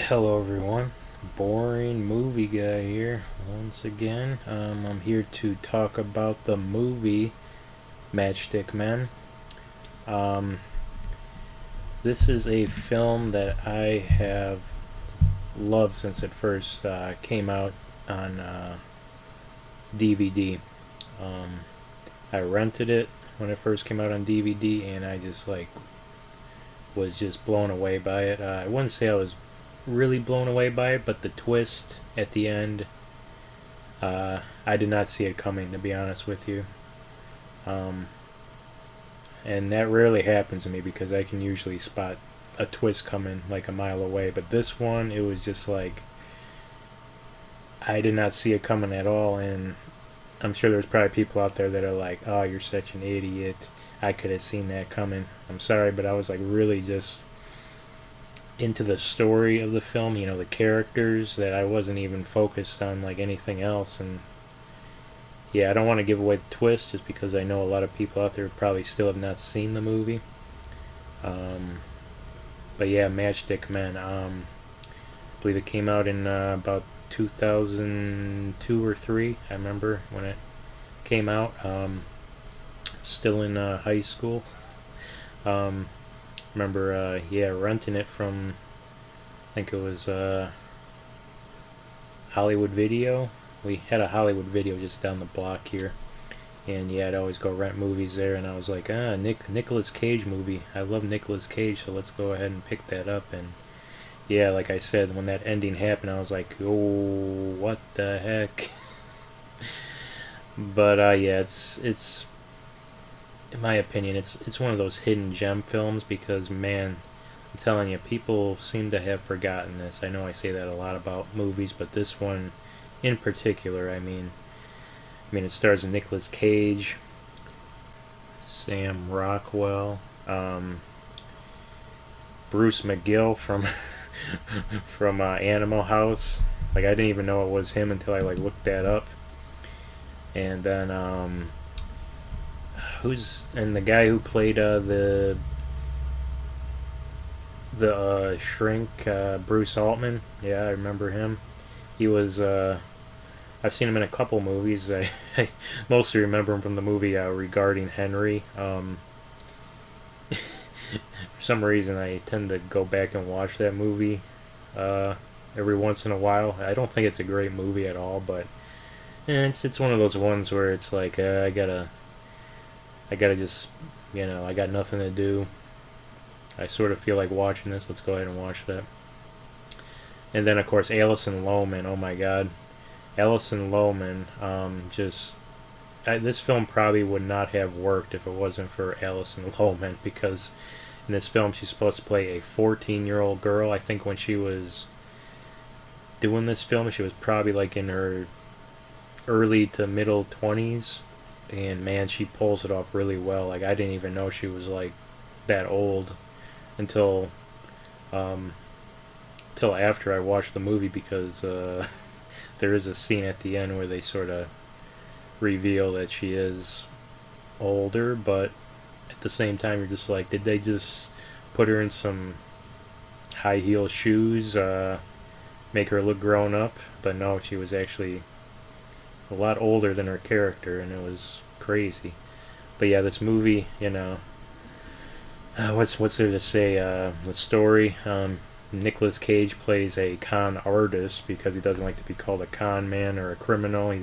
Hello everyone, boring movie guy here once again. I'm here to talk about the movie Matchstick Men. Um, this is a film that I have loved since it first came out on DVD. Um, I rented it when it first came out on DVD, and I just was just blown away by it. I wouldn't say I was really blown away by it, but the twist at the end, I did not see it coming, to be honest with you. Um, and that rarely happens to me because I can usually spot a twist coming like a mile away. But this one, it was just like I did not see it coming at all. And I'm sure there's probably people out there that are like, "Oh, you're such an idiot. I could have seen that coming." I'm sorry, but I was like really just into the story of the film. The characters, that I wasn't even focused on like anything else. And yeah, I don't want to give away the twist just because I know a lot of people out there probably still have not seen the movie. Um, but yeah, Matchstick Men. I believe it came out in about 2002 or three. I remember when it came out. Still in high school. Um, remember, yeah, renting it from. I think it was Hollywood Video. We had a Hollywood Video just down the block here. And yeah, I'd always go rent movies there, and I was like, Nicolas Cage movie. I love Nicolas Cage, so let's go ahead and pick that up. And yeah, like I said, when that ending happened, I was like, oh, what the heck? But yeah, it's in my opinion, it's one of those hidden gem films because man, I'm telling you, people seem to have forgotten this. I know I say that a lot about movies, but this one, in particular, I mean, it stars Nicolas Cage, Sam Rockwell, Bruce McGill from from Animal House. Like I didn't even know it was him until I like looked that up. And then who's and the guy who played the shrink, Bruce Altman. Yeah, I remember him. He was I've seen him in a couple movies. I mostly remember him from the movie Regarding Henry. For some reason, I tend to go back and watch that movie uh, every once in a while. I don't think it's a great movie at all, but it's one of those ones where it's like I gotta just I got nothing to do. I sort of feel like watching this. Let's go ahead and watch that. And then of course Alison Lohman. Oh my God, Alison Lohman. This film probably would not have worked if it wasn't for Alison Lohman because in this film she's supposed to play a 14-year-old girl. I think when she was doing this film she was probably like in her early to middle 20s, and man, she pulls it off really well. Like I didn't even know she was like that old until um till after I watched the movie because there is a scene at the end where they sort of reveal that she is older, but at the same time you're just like, did they just put her in some high heel shoes, make her look grown up? But no, she was actually a lot older than her character, and it was crazy. But yeah, this movie, what's there to say? The story. Nicolas Cage plays a con artist because he doesn't like to be called a con man or a criminal. He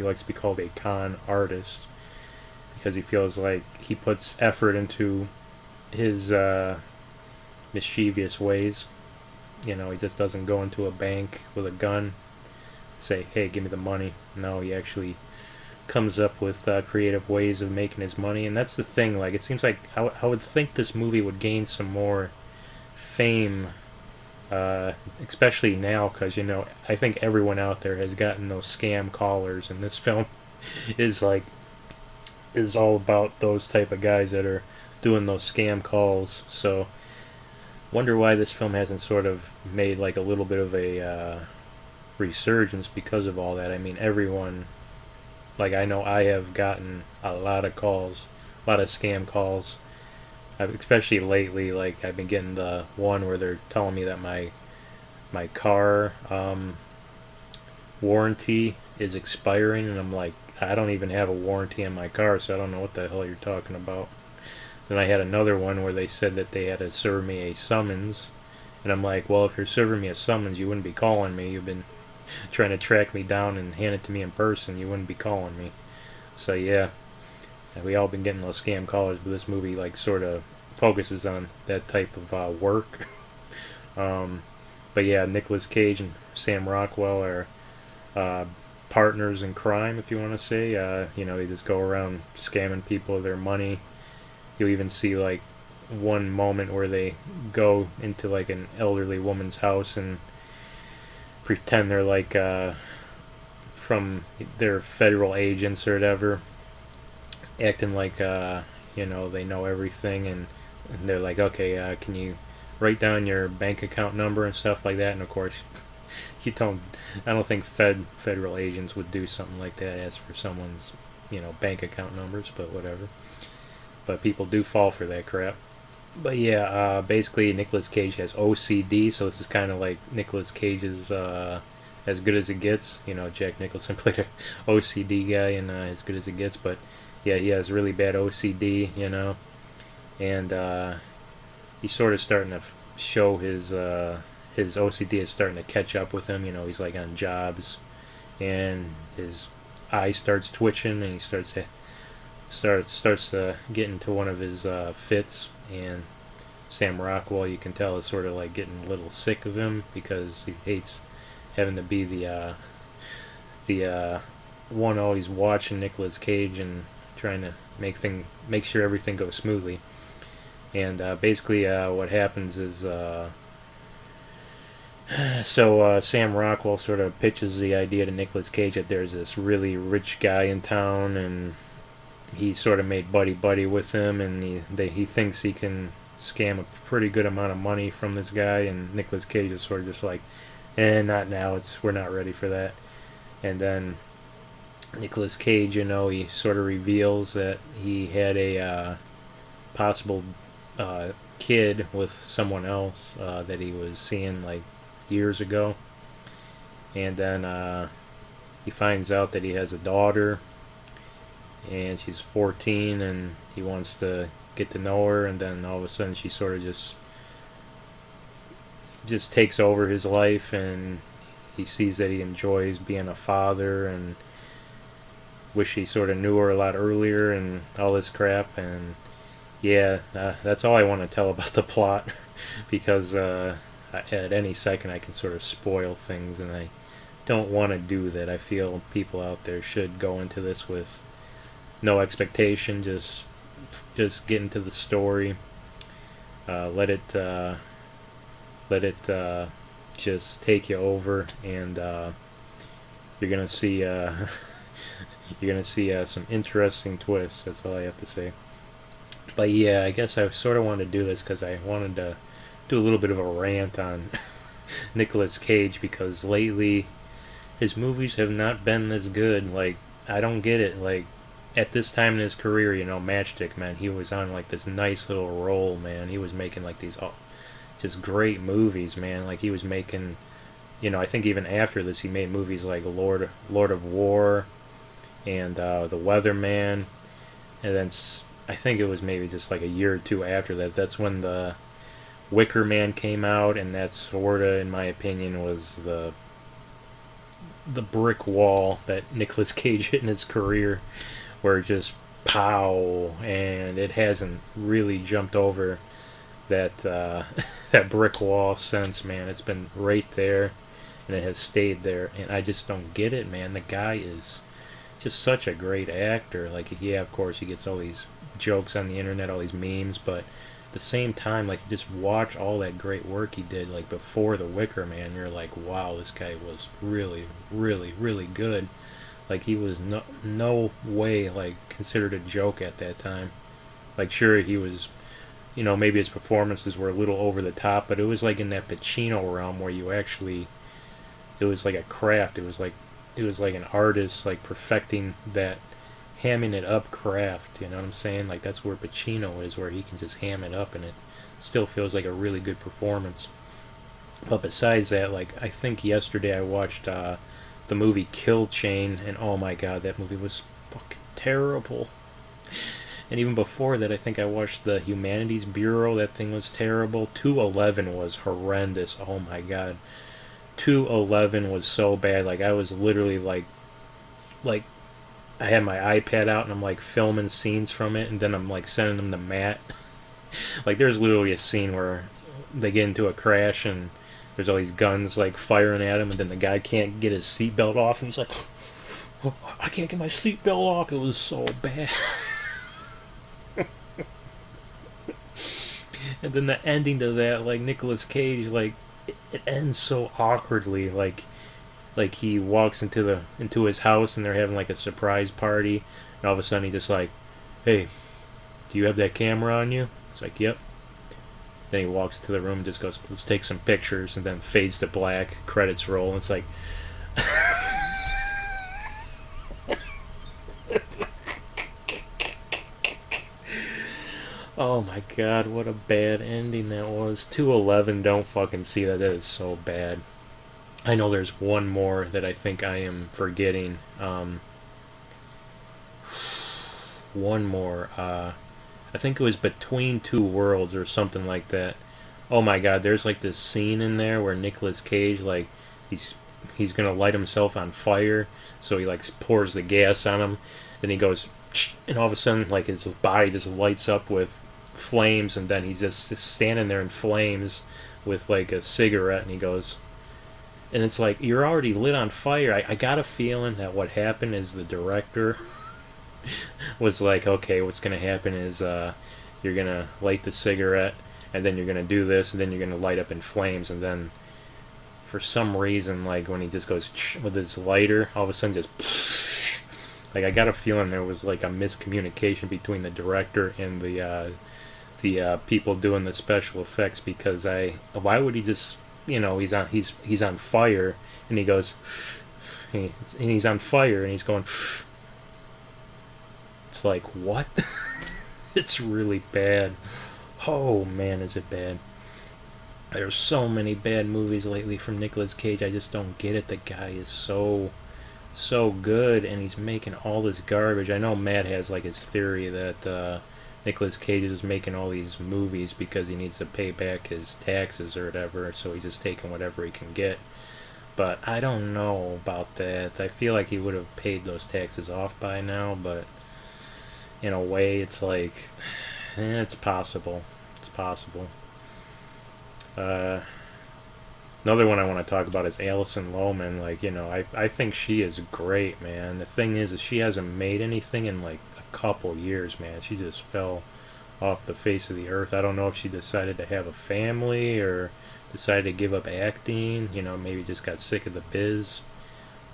likes to be called a con artist because he feels like he puts effort into his mischievous ways. He just doesn't go into a bank with a gun, say, "Hey, give me the money." No, he actually comes up with creative ways of making his money, and that's the thing. Like, it seems like I would think this movie would gain some more fame, especially now, because I think everyone out there has gotten those scam callers, and this film is like is all about those type of guys that are doing those scam calls. So, wonder why this film hasn't sort of made like a little bit of a resurgence because of all that. I mean, everyone, like I know I have gotten a lot of calls, a lot of scam calls. Especially lately, like I've been getting the one where they're telling me that my my car warranty is expiring, and I'm like, I don't even have a warranty on my car, so I don't know what the hell you're talking about. Then I had another one where they said that they had to serve me a summons, and I'm like, well, if you're serving me a summons, you wouldn't be calling me. You've been trying to track me down and hand it to me in person. You wouldn't be calling me. So yeah, we all been getting those scam callers, but this movie like sort of focuses on that type of work. um, but yeah, Nicolas Cage and Sam Rockwell are uh, partners in crime, if you want to say. They just go around scamming people of their money. You'll even see like one moment where they go into like an elderly woman's house and pretend they're like from their federal agents or whatever, acting like they know everything, and they're like, okay, can you write down your bank account number and stuff like that? And of course, you don't. I don't think federal agents would do something like that. Ask for someone's bank account numbers, but whatever. But people do fall for that crap. But yeah, basically Nicolas Cage has OCD, so this is kind of like Nicolas Cage's As Good as It Gets. Jack Nicholson played a OCD guy in As Good as It Gets, but yeah, he has really bad OCD, and he's sort of starting to show his OCD is starting to catch up with him. He's like on jobs, and his eye starts twitching, and he starts to get into one of his fits, and Sam Rockwell, you can tell, is sort of like getting a little sick of him because he hates having to be the one always watching Nicolas Cage and trying to make sure everything goes smoothly. And basically, what happens is Sam Rockwell sort of pitches the idea to Nicolas Cage that there's this really rich guy in town, and he sort of made buddy with him, and he thinks he can scam a pretty good amount of money from this guy, and Nicolas Cage is sort of just like, not now. We're not ready for that. And then Nicolas Cage, he sort of reveals that he had a possible kid with someone else that he was seeing like years ago, and then he finds out that he has a daughter, and she's 14, and he wants to get to know her, and then all of a sudden she sort of just takes over his life, and he sees that he enjoys being a father, and wish he sort of knew her a lot earlier, and all this crap. And yeah, that's all I want to tell about the plot because at any second I can sort of spoil things, and I don't want to do that. I feel people out there should go into this with no expectation, just get into the story, let it just take you over, and you're gonna see some interesting twists. That's all I have to say. But yeah, I guess I sort of wanted to do this because I wanted to do a little bit of a rant on Nicolas Cage, because lately his movies have not been this good. Like, I don't get it. Like, at this time in his career, Matchstick, man, he was on like this nice little roll, man. He was making like these just great movies, man. Like, he was making, I think even after this, he made movies like Lord of War and The Weatherman, and then I think it was maybe just like a year or two after that. That's when the Wicker Man came out, and that sorta, in my opinion, was the brick wall that Nicolas Cage hit in his career, where it just pow, and it hasn't really jumped over that that brick wall since, man. It's been right there, and it has stayed there, and I just don't get it, man. The guy is just such a great actor. Like, yeah, of course, he gets all these jokes on the internet, all these memes, but at the same time, like, you just watch all that great work he did, like, before The Wicker Man, you're like, wow, this guy was really, really, really good. Like, he was no way, like, considered a joke at that time. Like, sure, he was, maybe his performances were a little over the top, but it was, like, in that Pacino realm where you actually, it was like a craft. It was like an artist, like, perfecting that hamming it up craft, you know what I'm saying? Like, that's where Pacino is, where he can just ham it up and it still feels like a really good performance. But besides that, like I think yesterday I watched the movie Kill Chain, and oh my god, that movie was fucking terrible. And even before that, I think I watched the Humanities Bureau. That thing was terrible. 211 was horrendous. Oh my god, 211 was so bad. Like I was literally like I had my iPad out and I'm like filming scenes from it, and then I'm like sending them to Matt. Like there's literally a scene where they get into a crash and there's all these guns like firing at him, and then the guy can't get his seatbelt off, and he's like, oh, I can't get my seatbelt off. It was so bad. And then the ending to that, like Nicolas Cage, like it ends so awkwardly. Like he walks into his house and they're having like a surprise party, and all of a sudden he just like, hey, do you have that camera on you? It's like, yep. Then he walks into the room and just goes, let's take some pictures, and then fades to black, credits roll, and it's like, oh my god, what a bad ending that was. 211, don't fucking see that. That is so bad. I know there's one more that I think I am forgetting. One more. I think it was Between Two Worlds or something like that. Oh my god, there's like this scene in there where Nicolas Cage, like, he's he's gonna light himself on fire, so he like pours the gas on him, then he goes, and all of a sudden like his body just lights up with flames, and then he's just standing there in flames with like a cigarette, and he goes, and it's like you're already lit on fire. I got a feeling that what happened is the director was like, okay, what's gonna happen is you're gonna light the cigarette, and then you're gonna do this, and then you're gonna light up in flames, and then for some reason, like when he just goes with his lighter, all of a sudden just like I got a feeling there was like a miscommunication between the director and the people doing the special effects, because why would he just, he's on fire, and he goes and he's on fire and he's going, it's like, what? It's really bad. Oh man, is it bad. There's so many bad movies lately from Nicolas Cage. I just don't get it. The guy is so good, and he's making all this garbage. I know Matt has like his theory that Nicolas Cage is making all these movies because he needs to pay back his taxes or whatever, so he's just taking whatever he can get. But I don't know about that. I feel like he would have paid those taxes off by now, but in a way, it's like, it's possible. It's possible. Uh, Another one I want to talk about is Alison Lohman. Like, I think she is great, man. The thing is she hasn't made anything in like a couple years, man. She just fell off the face of the earth. I don't know if she decided to have a family or decided to give up acting. Maybe just got sick of the biz.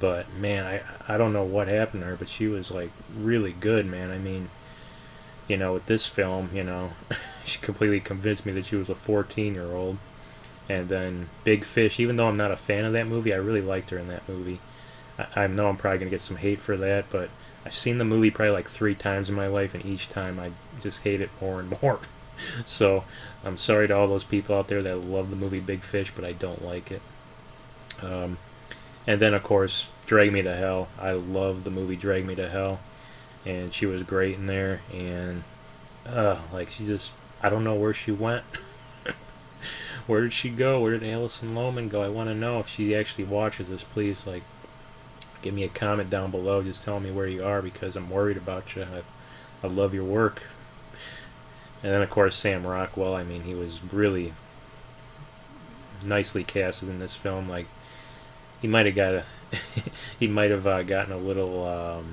But man, I don't know what happened to her, but she was like really good, man. I mean, with this film, she completely convinced me that she was a 14-year-old. And then Big Fish, even though I'm not a fan of that movie, I really liked her in that movie. I know I'm probably going to get some hate for that, but I've seen the movie probably like 3 times in my life, and each time I just hate it more and more. So I'm sorry to all those people out there that love the movie Big Fish, but I don't like it. And then, of course, Drag Me to Hell. I love the movie Drag Me to Hell, and she was great in there, and like she just, I don't know where she went. Where did she go? Where did Alison Lohman go? I want to know if she actually watches this. Please, like, give me a comment down below. Just tell me where you are, because I'm worried about you. I love your work. And then, of course, Sam Rockwell. I mean, he was really nicely casted in this film. Like, he might have got he might have gotten a little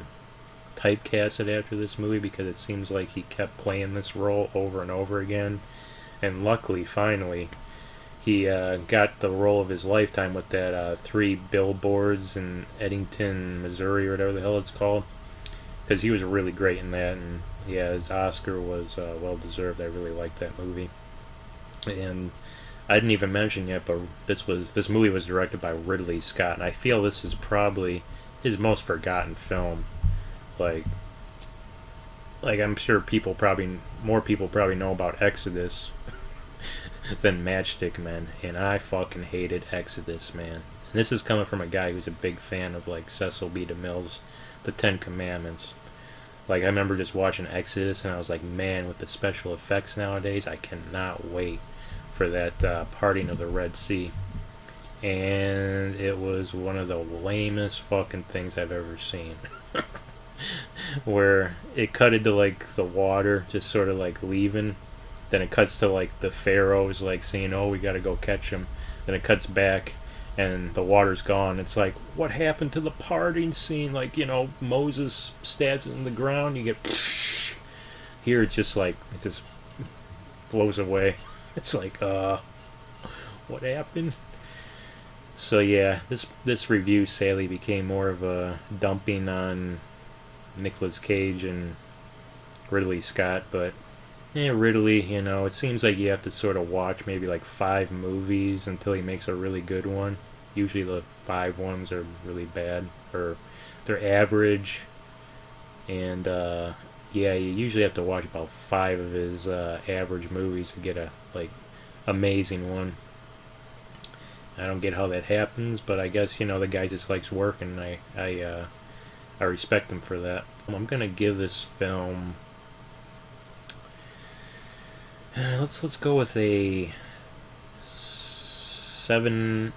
typecasted after this movie, because it seems like he kept playing this role over and over again. And luckily, finally, he got the role of his lifetime with that 3 billboards in Eddington, Missouri, or whatever the hell it's called. Because he was really great in that, and yeah, his Oscar was well deserved. I really liked that movie. And I didn't even mention yet, but this movie was directed by Ridley Scott, and I feel this is probably his most forgotten film. Like I'm sure more people probably know about Exodus than Matchstick Men, and I fucking hated Exodus, man. And this is coming from a guy who's a big fan of like Cecil B. DeMille's The Ten Commandments. Like I remember just watching Exodus, and I was like, man, with the special effects nowadays, I cannot wait for that parting of the Red Sea. And it was one of the lamest fucking things I've ever seen. Where it cut into like the water just sort of like leaving, then it cuts to like the pharaohs like saying, oh, we gotta go catch him, then it cuts back and the water's gone. It's like, what happened to the parting scene? Like, you know, Moses stabs it in the ground, you get here. It's just like it just blows away. It's like what happened? So yeah, this review sadly became more of a dumping on Nicolas Cage and Ridley Scott, but yeah, Ridley, you know, it seems like you have to sort of watch maybe like 5 movies until he makes a really good one. Usually the 5 ones are really bad, or they're average, and yeah, you usually have to watch about 5 of his average movies to get a like amazing one. I don't get how that happens, but I guess you know the guy just likes work, and I respect him for that. I'm gonna give this film. Let's go with a 7.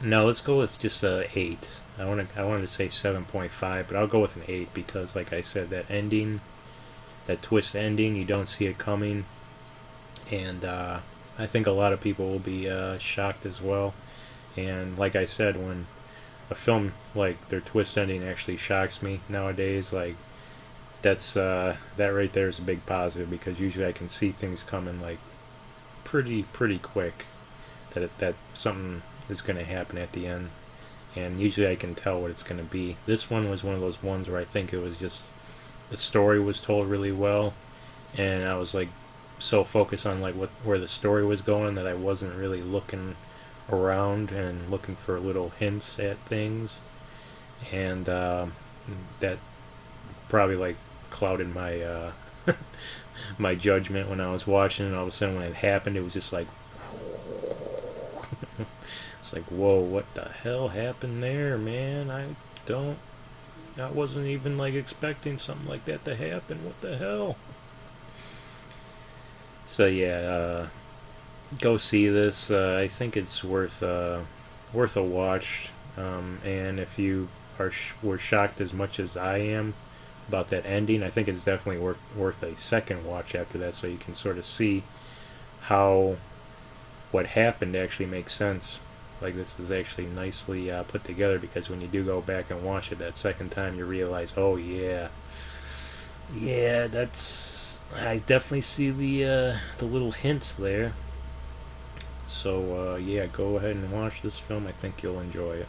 No, let's go with just a 8. I wanted to say 7.5, but I'll go with an 8 because, like I said, that ending, that twist ending, you don't see it coming, and I think a lot of people will be shocked as well. And like I said, when a film like their twist ending actually shocks me nowadays, like that's that right there is a big positive, because usually I can see things coming like pretty quick, that something is going to happen at the end, and usually I can tell what it's going to be. This one was one of those ones where I think it was just the story was told really well, and I was like so focused on like where the story was going that I wasn't really looking around and looking for little hints at things, and that probably like clouded my my judgment when I was watching, and all of a sudden when it happened, it was just like it's like, whoa, what the hell happened there, man? I wasn't even like expecting something like that to happen. What the hell? So yeah, go see this. I think it's worth a watch. And if you were shocked as much as I am about that ending, I think it's definitely worth a second watch after that, so you can sort of see how what happened actually makes sense. Like, this is actually nicely put together, because when you do go back and watch it that second time, you realize, oh yeah, that's, I definitely see the little hints there. So yeah, go ahead and watch this film. I think you'll enjoy it.